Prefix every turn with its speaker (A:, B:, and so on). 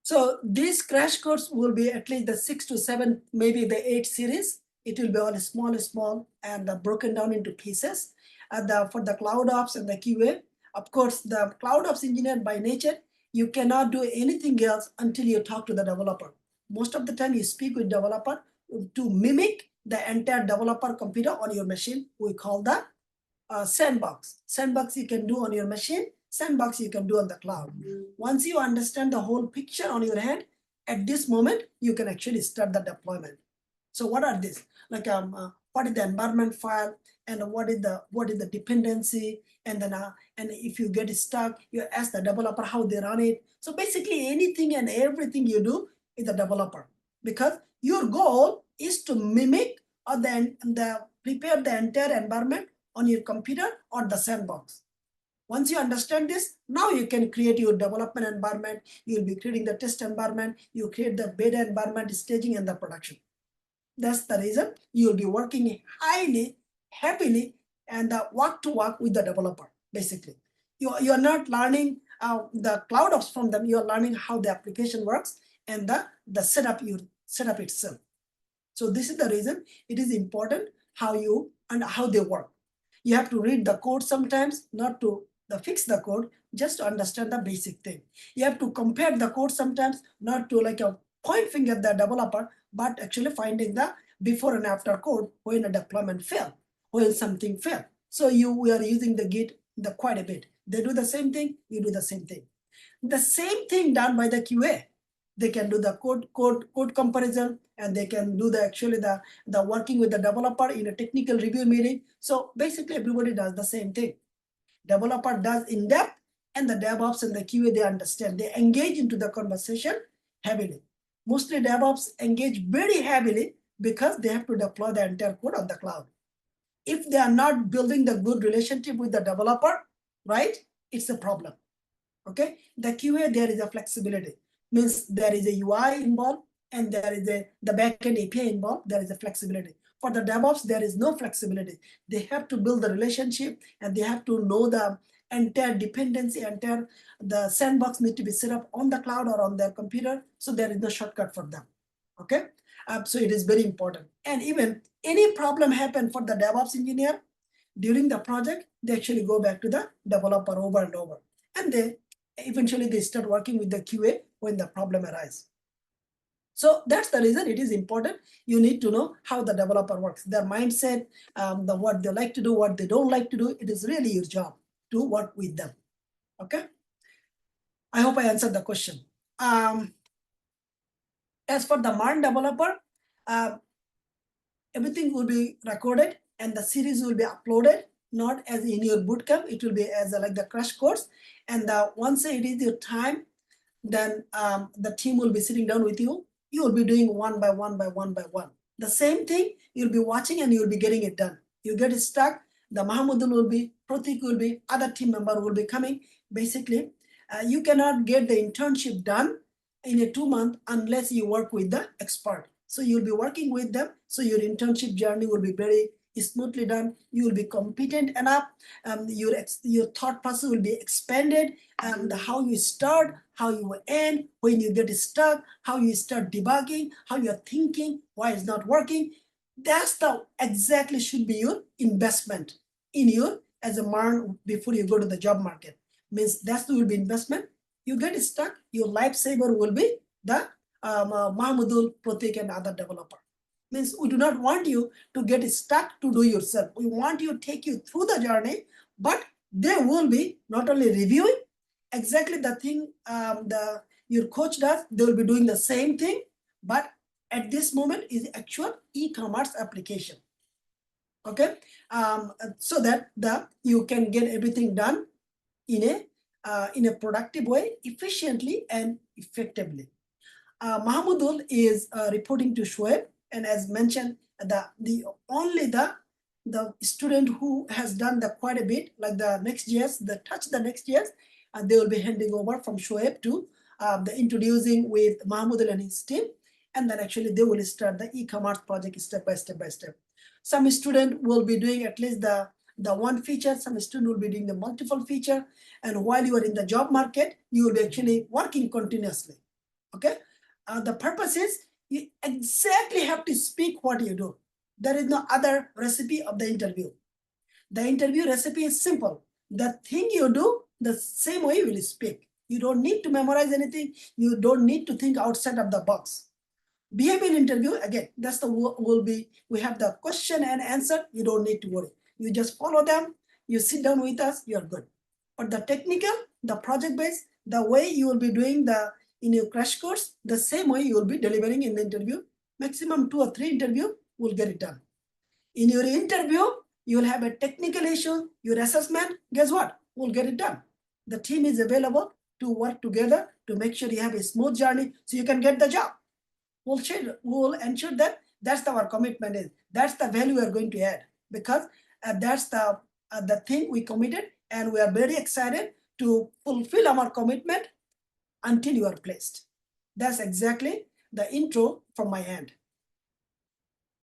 A: So these crash course will be at least the 6 to 7, maybe the 8 series. It will be all small, and broken down into pieces. For the cloud ops and the QA, of course, the cloud ops engineer by nature, you cannot do anything else until you talk to the developer. Most of the time you speak with developer to mimic the entire developer computer on your machine. We call that sandbox. Sandbox you can do on your machine, sandbox you can do on the cloud. Once you understand the whole picture on your head, at this moment, you can actually start the deployment. So what are these? Like what is the environment file, and what is the dependency, and then and if you get stuck, you ask the developer how they run it. So basically anything and everything you do is a developer, because your goal is to mimic or the prepare the entire environment on your computer or the sandbox. Once you understand this, now you can create your development environment. You'll be creating the test environment. You create the beta environment, staging, and the production. That's the reason you'll be working highly, happily, and walk to walk with the developer. Basically, you're not learning the cloud ops from them. You're learning how the application works and the setup itself. So this is the reason it is important how you and how they work. You have to read the code sometimes, not to fix the code, just to understand the basic thing. You have to compare the code sometimes, not to like a point finger at the developer, but actually finding the before and after code when a deployment failed, when something failed. So we are using the Git quite a bit. They do the same thing, you do the same thing. The same thing done by the QA. They can do the code comparison, and they can do the working with the developer in a technical review meeting. So basically everybody does the same thing. Developer does in depth, and the DevOps and the QA, they understand. They engage into the conversation heavily. Mostly DevOps engage very heavily because they have to deploy the entire code on the cloud. If they are not building the good relationship with the developer, right, it's a problem. Okay, the QA, there is a flexibility. Means there is a UI involved, and there is the backend API involved. There is a flexibility. For the DevOps, there is no flexibility. They have to build the relationship, and they have to know the entire dependency, entire the sandbox need to be set up on the cloud or on their computer. So there is no shortcut for them. Okay, so it is very important. And even any problem happen for the DevOps engineer during the project, they actually go back to the developer over and over, and they eventually they start working with the QA when the problem arises. So that's the reason it is important. You need to know how the developer works, their mindset, what they like to do, what they don't like to do. It is really your job to work with them. Okay. I hope I answered the question. As for the MARN developer, everything will be recorded and the series will be uploaded, not as in your bootcamp. It will be as like the crash course. And once it is your time, then the team will be sitting down with you. You will be doing one by one by one by one. The same thing, you'll be watching and you'll be getting it done. You get stuck, the Mahamudul will be, Prothik will be, other team member will be coming. Basically, you cannot get the internship done in a 2 month unless you work with the expert. So you'll be working with them. So your internship journey will be very smoothly done. You will be competent enough. Your thought process will be expanded. How you start, how you end, when you get stuck, how you start debugging, how you're thinking, why it's not working. That's the exactly should be your investment in you as a man before you go to the job market. Means that will be investment. You get stuck, your lifesaver will be the Mahamudul, Prothik, and other developer. Means we do not want you to get stuck to do yourself. We want you to take you through the journey, but they will be not only reviewing exactly the thing your coach does, they will be doing the same thing, but at this moment is actual e-commerce application. Okay, so that you can get everything done in a productive way, efficiently and effectively. Mahamudul is reporting to Shoaib, and as mentioned, the student who has done quite a bit, like the Next.js, the Next.js, they will be handing over from Shoaib to the introducing with Mahamudul and his team, and then actually they will start the e-commerce project step by step by step. Some student will be doing at least the one feature, some student will be doing the multiple feature, and while you are in the job market, you will be actually working continuously. Okay, the purpose is you exactly have to speak what you do. There is no other recipe of the interview. The interview recipe is simple. The thing you do, the same way you will speak. You don't need to memorize anything. You don't need to think outside of the box. Behavioral interview, again, that's the will be, we have the question and answer. You don't need to worry. You just follow them. You sit down with us, you're good. But the technical, the project based, the way you will be doing the in your crash course, the same way you will be delivering in the interview. Maximum 2 or 3 interview will get it done. In your interview, you will have a technical issue, your assessment, guess what? We'll get it done. The team is available to work together to make sure you have a smooth journey so you can get the job. We'll ensure that that's our commitment is. That's the value we are going to add because that's the thing we committed, and we are very excited to fulfill our commitment until you are placed. That's exactly the intro from my end.